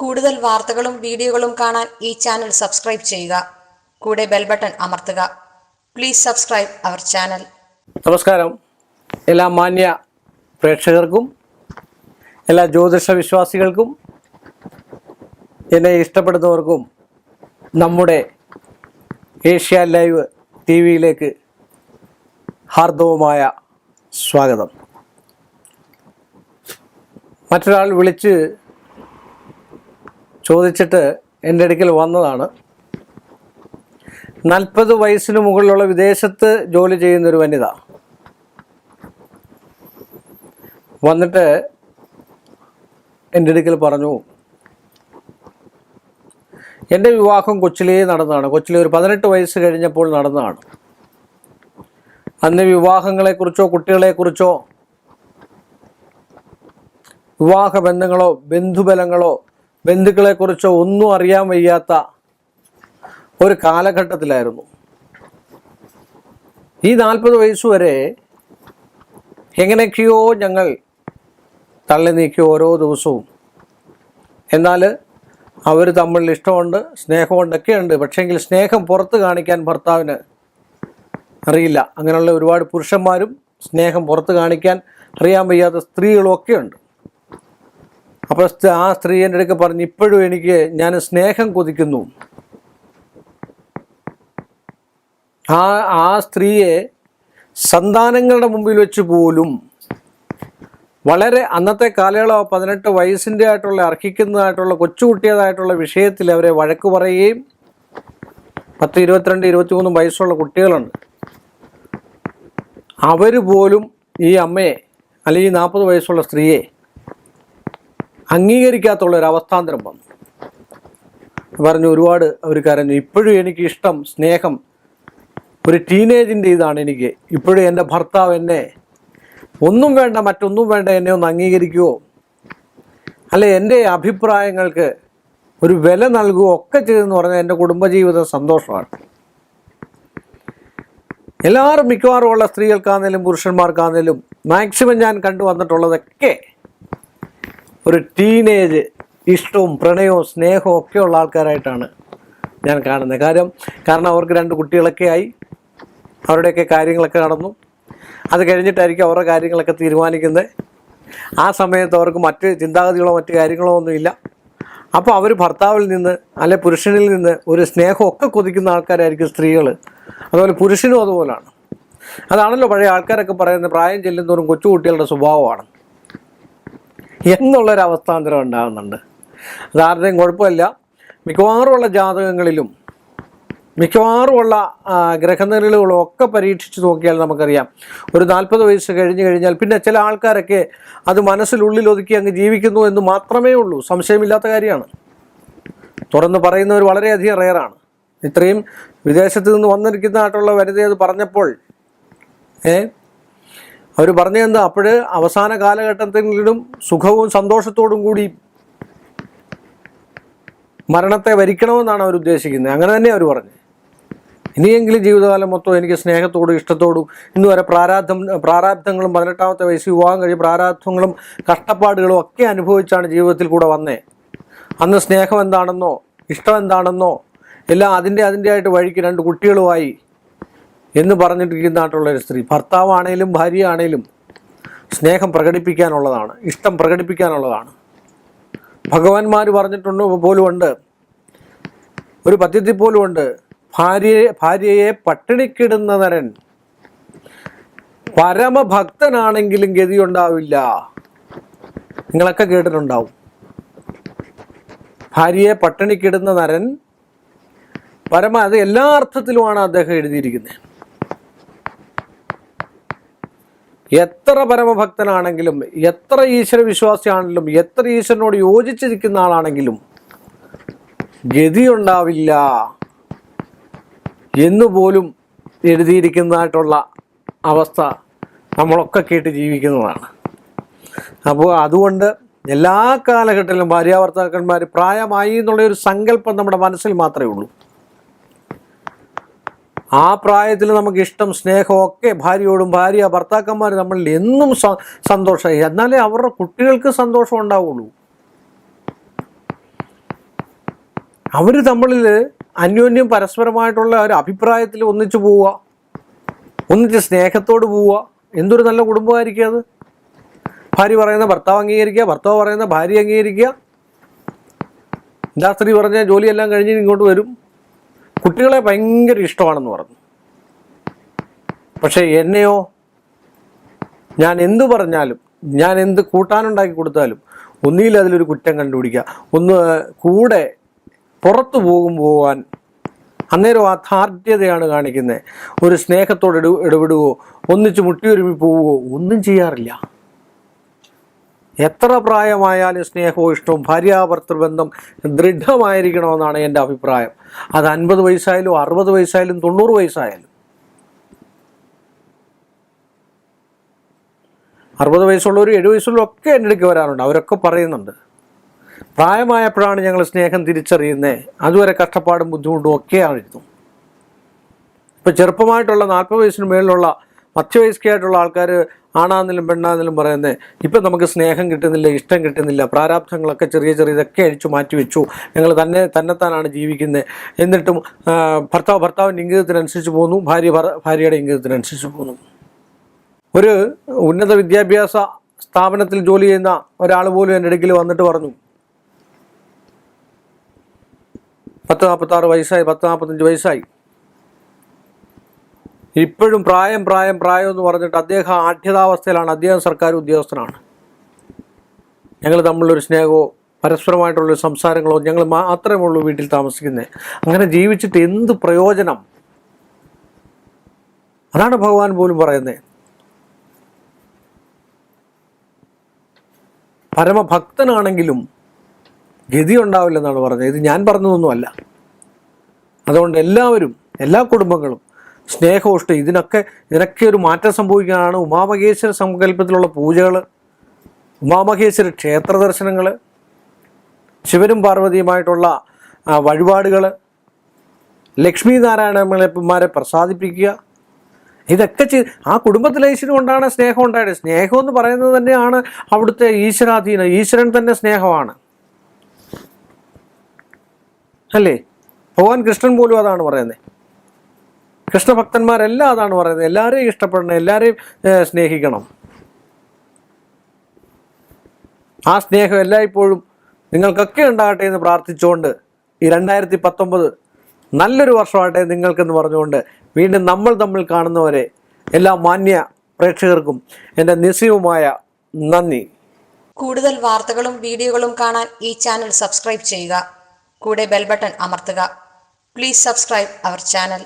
കൂടുതൽ വാർത്തകളും വീഡിയോകളും കാണാൻ ഈ ചാനൽ സബ്സ്ക്രൈബ് ചെയ്യുക. കൂടെ ബെൽ ബട്ടൺ അമർത്തുക. Please subscribe our channel. നമസ്കാരം. എല്ലാ മാന്യ പ്രേക്ഷകർക്കും എല്ലാ ജ്യോതിഷ വിശ്വാസികൾക്കും എന്നെ ഇഷ്ടപ്പെടുന്നവർക്കും നമ്മുടെ ഏഷ്യ ലൈവ് ടി വിയിലേക്ക് ഹാർദവമായ സ്വാഗതം. മറ്റൊരാൾ വിളിച്ച് ചോദിച്ചിട്ട് എൻ്റെ അടുക്കൽ വന്നതാണ്. 40 വയസ്സിന് മുകളിലുള്ള വിദേശത്ത് ജോലി ചെയ്യുന്നൊരു വനിത വന്നിട്ട് എൻ്റെ അടുക്കൽ പറഞ്ഞു, എൻ്റെ വിവാഹം കൊച്ചിലേ നടന്നതാണ്. കൊച്ചിലെ ഒരു 18 വയസ്സ് കഴിഞ്ഞപ്പോൾ നടന്നതാണ്. അന്ന് വിവാഹങ്ങളെക്കുറിച്ചോ കുട്ടികളെക്കുറിച്ചോ വിവാഹ ബന്ധങ്ങളോ ബന്ധുബലങ്ങളോ ബന്ധുക്കളെക്കുറിച്ചോ ഒന്നും അറിയാൻ വയ്യാത്ത ഒരു കാലഘട്ടത്തിലായിരുന്നു. ഈ 40 വയസ്സ് വരെ എങ്ങനെയൊക്കെയോ ഞങ്ങൾ തള്ളി നീക്കി ഓരോ ദിവസവും. എന്നാൽ അവർ തമ്മിൽ ഇഷ്ടമുണ്ട്, സ്നേഹമുണ്ടൊക്കെ ഉണ്ട്. പക്ഷേങ്കിൽ സ്നേഹം പുറത്ത് കാണിക്കാൻ ഭർത്താവിന് അറിയില്ല. അങ്ങനെയുള്ള ഒരുപാട് പുരുഷന്മാരും സ്നേഹം പുറത്ത് കാണിക്കാൻ അറിയാൻ വയ്യാത്ത സ്ത്രീകളും ഒക്കെ ഉണ്ട്. അപ്പോൾ ആ സ്ത്രീ എൻ്റെ അടുക്ക് പറഞ്ഞു, ഇപ്പോഴും ഞാൻ സ്നേഹം കൊതിക്കുന്നു. ആ സ്ത്രീയെ സന്താനങ്ങളുടെ മുമ്പിൽ വെച്ച് പോലും വളരെ അന്നത്തെ കാലയളവ് 18 വയസ്സിൻ്റെ ആയിട്ടുള്ള അർഹിക്കുന്നതായിട്ടുള്ള കൊച്ചുകുട്ടിയതായിട്ടുള്ള വിഷയത്തിൽ അവരെ വഴക്ക് പറയുകയും 10, 22, 23 വയസ്സുള്ള കുട്ടികളുണ്ട്. അവർ പോലും ഈ അമ്മയെ അല്ലെങ്കിൽ 40 വയസ്സുള്ള സ്ത്രീയെ അംഗീകരിക്കാത്തുള്ളൊരവസ്ഥാന്തരം വന്നു. പറഞ്ഞു, ഒരുപാട് അവർ കരഞ്ഞു. ഇപ്പോഴും എനിക്ക് ഇഷ്ടം, സ്നേഹം ഒരു ടീനേജിൻ്റെ ഇതാണ് എനിക്ക്. ഇപ്പോഴും എൻ്റെ ഭർത്താവ് എന്നെ ഒന്നും വേണ്ട, മറ്റൊന്നും വേണ്ട, എന്നെ ഒന്ന് അംഗീകരിക്കുമോ, അല്ലെ എൻ്റെ അഭിപ്രായങ്ങൾക്ക് ഒരു വില നൽകുകയോ ഒക്കെ ചെയ്തെന്ന് പറഞ്ഞാൽ എൻ്റെ കുടുംബജീവിതം സന്തോഷമാണ്. എല്ലാവരും മിക്കവാറും ഉള്ള സ്ത്രീകൾക്കാണെങ്കിലും പുരുഷന്മാർക്കാണെങ്കിലും മാക്സിമം ഞാൻ കണ്ടുവന്നിട്ടുള്ളതൊക്കെ ഒരു ടീനേജ് ഇഷ്ടവും പ്രണയവും സ്നേഹവും ഒക്കെയുള്ള ആൾക്കാരായിട്ടാണ് ഞാൻ കാണുന്നത്. കാരണം അവർക്ക് 2 കുട്ടികളൊക്കെ ആയി, അവരുടെയൊക്കെ കാര്യങ്ങളൊക്കെ നടന്നു. അത് കഴിഞ്ഞിട്ടായിരിക്കും അവരുടെ കാര്യങ്ങളൊക്കെ തീരുമാനിക്കുന്നത്. ആ സമയത്ത് അവർക്ക് മറ്റ് ചിന്താഗതികളോ മറ്റ് കാര്യങ്ങളോ ഒന്നുമില്ല. അപ്പോൾ അവർ ഭർത്താവിൽ നിന്ന് അല്ലെ പുരുഷനിൽ നിന്ന് ഒരു സ്നേഹമൊക്കെ കൊതിക്കുന്ന ആൾക്കാരായിരിക്കും സ്ത്രീകൾ. അതുപോലെ പുരുഷനും അതുപോലാണ്. അതാണല്ലോ പഴയ ആൾക്കാരൊക്കെ പറയുന്നത്, പ്രായം ചെല്ലുന്നതോറും കൊച്ചുകുട്ടികളുടെ സ്വഭാവമാണ് എന്നുള്ളൊരവസ്ഥാന്തരം ഉണ്ടാകുന്നുണ്ട്. അതാരുടെയും കുഴപ്പമില്ല. മിക്കവാറുമുള്ള ജാതകങ്ങളിലും മിക്കവാറുമുള്ള ഗ്രഹനിലകളും ഒക്കെ പരീക്ഷിച്ച് നോക്കിയാൽ നമുക്കറിയാം, ഒരു 40 വയസ്സ് കഴിഞ്ഞ് കഴിഞ്ഞാൽ പിന്നെ ചില ആൾക്കാരൊക്കെ അത് മനസ്സിലുള്ളിൽ ഒതുക്കി അങ്ങ് ജീവിക്കുന്നു എന്ന് മാത്രമേ ഉള്ളൂ. സംശയമില്ലാത്ത കാര്യമാണ്. തുറന്ന് പറയുന്നവർ വളരെയധികം റെയറാണ്. ഇത്രയും വിദേശത്ത് നിന്ന് വന്നിരിക്കുന്നതായിട്ടുള്ള വനിത അത് പറഞ്ഞപ്പോൾ അവർ പറഞ്ഞതെന്താ, അപ്പോൾ അവസാന കാലഘട്ടത്തിലും സുഖവും സന്തോഷത്തോടും കൂടി മരണത്തെ വരിക്കണമെന്നാണ് അവർ ഉദ്ദേശിക്കുന്നത്. അങ്ങനെ തന്നെ അവർ പറഞ്ഞു. ഇനിയെങ്കിലും ജീവിതകാലം മൊത്തം എനിക്ക് സ്നേഹത്തോടും ഇഷ്ടത്തോടും, ഇന്ന് വരെ പ്രാരാബ്ധങ്ങളും 18ാമത്തെ വയസ്സിൽ വിവാഹം കഴിഞ്ഞ് പ്രാരാബ്ധങ്ങളും കഷ്ടപ്പാടുകളും ഒക്കെ അനുഭവിച്ചാണ് ജീവിതത്തിൽ കൂടെ വന്നേ. അന്ന് സ്നേഹം എന്താണെന്നോ ഇഷ്ടം എന്താണെന്നോ എല്ലാം അതിൻ്റെ ആയിട്ട് വഴിക്ക് 2 കുട്ടികളുമായി എന്ന് പറഞ്ഞിട്ടിരിക്കുന്നതായിട്ടുള്ളൊരു സ്ത്രീ, ഭർത്താവാണേലും ഭാര്യയാണേലും സ്നേഹം പ്രകടിപ്പിക്കാനുള്ളതാണ്, ഇഷ്ടം പ്രകടിപ്പിക്കാനുള്ളതാണ്. ഭഗവാന്മാർ പറഞ്ഞിട്ടുണ്ട് പോലുമുണ്ട്, ഒരു പദ്യത്തിൽ പോലുമുണ്ട്, ഭാര്യയെ പട്ടിണിക്കിടുന്ന നരൻ പരമഭക്തനാണെങ്കിലും ഗതിയുണ്ടാവില്ല. നിങ്ങളൊക്കെ കേട്ടിട്ടുണ്ടാവും. ഭാര്യയെ പട്ടിണിക്കിടുന്ന നരൻ അത് എല്ലാ അർത്ഥത്തിലുമാണ് അദ്ദേഹം എഴുതിയിരിക്കുന്നത്. എത്ര പരമഭക്തനാണെങ്കിലും, എത്ര ഈശ്വര വിശ്വാസിയാണെങ്കിലും, എത്ര ഈശ്വരനോട് യോജിച്ചിരിക്കുന്ന ആളാണെങ്കിലും ഗതിയുണ്ടാവില്ല എന്നുപോലും എഴുതിയിരിക്കുന്നതായിട്ടുള്ള അവസ്ഥ നമ്മളൊക്കെ കേട്ട് ജീവിക്കുന്നതാണ്. അപ്പോൾ അതുകൊണ്ട് എല്ലാ കാലഘട്ടത്തിലും ഭാര്യാഭർത്താക്കന്മാർ പ്രായമായി എന്നുള്ളൊരു സങ്കല്പം നമ്മുടെ മനസ്സിൽ മാത്രമേ ഉള്ളൂ. ആ പ്രായത്തിൽ നമുക്ക് ഇഷ്ടം സ്നേഹമൊക്കെ ഭാര്യയോടും ഭർത്താക്കന്മാർ നമ്മളിൽ എന്നും സന്തോഷമായി, എന്നാലേ അവരുടെ കുട്ടികൾക്ക് സന്തോഷം ഉണ്ടാവുള്ളൂ. അവർ തമ്മിൽ അന്യോന്യം പരസ്പരമായിട്ടുള്ള ഒരു അഭിപ്രായത്തിൽ ഒന്നിച്ചു പോവുക, ഒന്നിച്ച് സ്നേഹത്തോട് പോവുക. എന്തൊരു നല്ല കുടുംബമായിരിക്കും അത്. ഭാര്യ പറയുന്ന ഭർത്താവ് അംഗീകരിക്കുക, ഭർത്താവ് പറയുന്ന ഭാര്യ അംഗീകരിക്കുക. സ്ത്രീ പറഞ്ഞ ജോലിയെല്ലാം കഴിഞ്ഞ് ഇങ്ങോട്ട് വരും. കുട്ടികളെ ഭയങ്കര ഇഷ്ടമാണെന്ന് പറഞ്ഞു. പക്ഷേ എന്നെയോ, ഞാൻ എന്തു പറഞ്ഞാലും, ഞാൻ എന്ത് കൂട്ടാനുണ്ടാക്കി കൊടുത്താലും ഒന്നിയിൽ അതിലൊരു കുറ്റം കണ്ടുപിടിക്കുക, ഒന്ന് കൂടെ പുറത്തു പോകാൻ അന്നേരം അധാർഢ്യതയാണ് കാണിക്കുന്നത്. ഒരു സ്നേഹത്തോട് ഇടപെടുകയോ ഒന്നിച്ച് മുട്ടിയൊരുമി പോവുകയോ ഒന്നും ചെയ്യാറില്ല. എത്ര പ്രായമായാലും സ്നേഹവും ഇഷ്ടവും ഭാര്യാഭർത്തൃ ബന്ധം ദൃഢമായിരിക്കണമെന്നാണ് എൻ്റെ അഭിപ്രായം. അത് 50 വയസ്സായാലും 60 വയസ്സായാലും 90 വയസ്സായാലും. 60 വയസ്സുള്ളവരും 70 വയസ്സുള്ളവരും ഒക്കെ എൻ്റെ അടുക്ക് വരാറുണ്ട്. അവരൊക്കെ പറയുന്നുണ്ട്, പ്രായമായപ്പോഴാണ് ഞങ്ങൾ സ്നേഹം തിരിച്ചറിയുന്നത്, അതുവരെ കഷ്ടപ്പാടും ബുദ്ധിമുട്ടും ഒക്കെയായിരുന്നു. ഇപ്പോൾ ചെറുപ്പമായിട്ടുള്ള 40 വയസ്സിന് മേളിലുള്ള മധ്യവയസ്കയായിട്ടുള്ള ആൾക്കാർ ആണാന്നിലും പെണ്ണാന്നിലും പറയുന്നത്, ഇപ്പം നമുക്ക് സ്നേഹം കിട്ടുന്നില്ല, ഇഷ്ടം കിട്ടുന്നില്ല, പ്രാരാബ്ധങ്ങളൊക്കെ ചെറിയതൊക്കെ അഴിച്ചു മാറ്റി വെച്ചു, ഞങ്ങൾ തന്നെത്താനാണ് ജീവിക്കുന്നത്. എന്നിട്ടും ഭർത്താവിൻ്റെ ഇംഗിതത്തിനനുസരിച്ച് പോകുന്നു, ഭാര്യയുടെ ഇംഗിതത്തിനനുസരിച്ച് പോകുന്നു. ഒരു ഉന്നത വിദ്യാഭ്യാസ സ്ഥാപനത്തിൽ ജോലി ചെയ്യുന്ന ഒരാൾ പോലും എൻ്റെ അടുക്കൽ വന്നിട്ട് പറഞ്ഞു, 46 വയസ്സായി, 45 വയസ്സായി, ഇപ്പോഴും പ്രായം എന്ന് പറഞ്ഞിട്ട് അദ്ദേഹം ആഢ്യതാവസ്ഥയിലാണ്. അദ്ദേഹം സർക്കാർ ഉദ്യോഗസ്ഥനാണ്. ഞങ്ങൾ തമ്മിലൊരു സ്നേഹമോ പരസ്പരമായിട്ടുള്ളൊരു സംസാരങ്ങളോ ഞങ്ങൾ മാത്രമേ ഉള്ളൂ വീട്ടിൽ താമസിക്കുന്നത്. അങ്ങനെ ജീവിച്ചിട്ട് എന്ത് പ്രയോജനം? അതാണ് ഭഗവാൻ പോലും പറയുന്നത്. പരമഭക്തനാണെങ്കിലും ഗതി ഉണ്ടാവില്ലെന്നാണ് പറഞ്ഞത്. ഇത് ഞാൻ പറഞ്ഞതൊന്നുമല്ല. അതുകൊണ്ട് എല്ലാവരും, എല്ലാ കുടുംബങ്ങളും സ്നേഹോഷ്ടം ഇതിനൊക്കെ ഒരു മാറ്റം സംഭവിക്കാനാണ് ഉമാമഹേശ്വര സങ്കല്പത്തിലുള്ള പൂജകൾ, ഉമാമഹേശ്വര ക്ഷേത്ര ദർശനങ്ങൾ, ശിവനും പാർവതിയുമായിട്ടുള്ള വഴിപാടുകൾ, ലക്ഷ്മി നാരായണന്മാരെ പ്രസാദിപ്പിക്കുക. ഇതൊക്കെ ആ കുടുംബത്തിലെ ഐശ്വര്യം കൊണ്ടാണ് സ്നേഹം ഉണ്ടായത്. സ്നേഹം എന്ന് പറയുന്നത് തന്നെയാണ് അവിടുത്തെ ഈശ്വരാധീനം. ഈശ്വരൻ തന്നെ സ്നേഹമാണ്, അല്ലേ? ഭഗവാൻ കൃഷ്ണൻ പോലും അതാണ് പറയുന്നത്. കൃഷ്ണഭക്തന്മാരെല്ലാം അതാണ് പറയുന്നത്. എല്ലാവരെയും ഇഷ്ടപ്പെടണം, എല്ലാവരെയും സ്നേഹിക്കണം. ആ സ്നേഹം എല്ലായ്പ്പോഴും നിങ്ങൾക്കൊക്കെ ഉണ്ടാകട്ടെ എന്ന് പ്രാർത്ഥിച്ചുകൊണ്ട് ഈ 2019 നല്ലൊരു വർഷമാകട്ടെ നിങ്ങൾക്കെന്ന് പറഞ്ഞുകൊണ്ട് വീണ്ടും നമ്മൾ തമ്മിൽ കാണുന്നവരെ എല്ലാ മാന്യ പ്രേക്ഷകർക്കും എൻ്റെ നിസ്സീമമായ നന്ദി. കൂടുതൽ വാർത്തകളും വീഡിയോകളും കാണാൻ ഈ ചാനൽ സബ്സ്ക്രൈബ് ചെയ്യുക. കൂടെ ബെൽ ബട്ടൺ അമർത്തുക. Please subscribe our channel.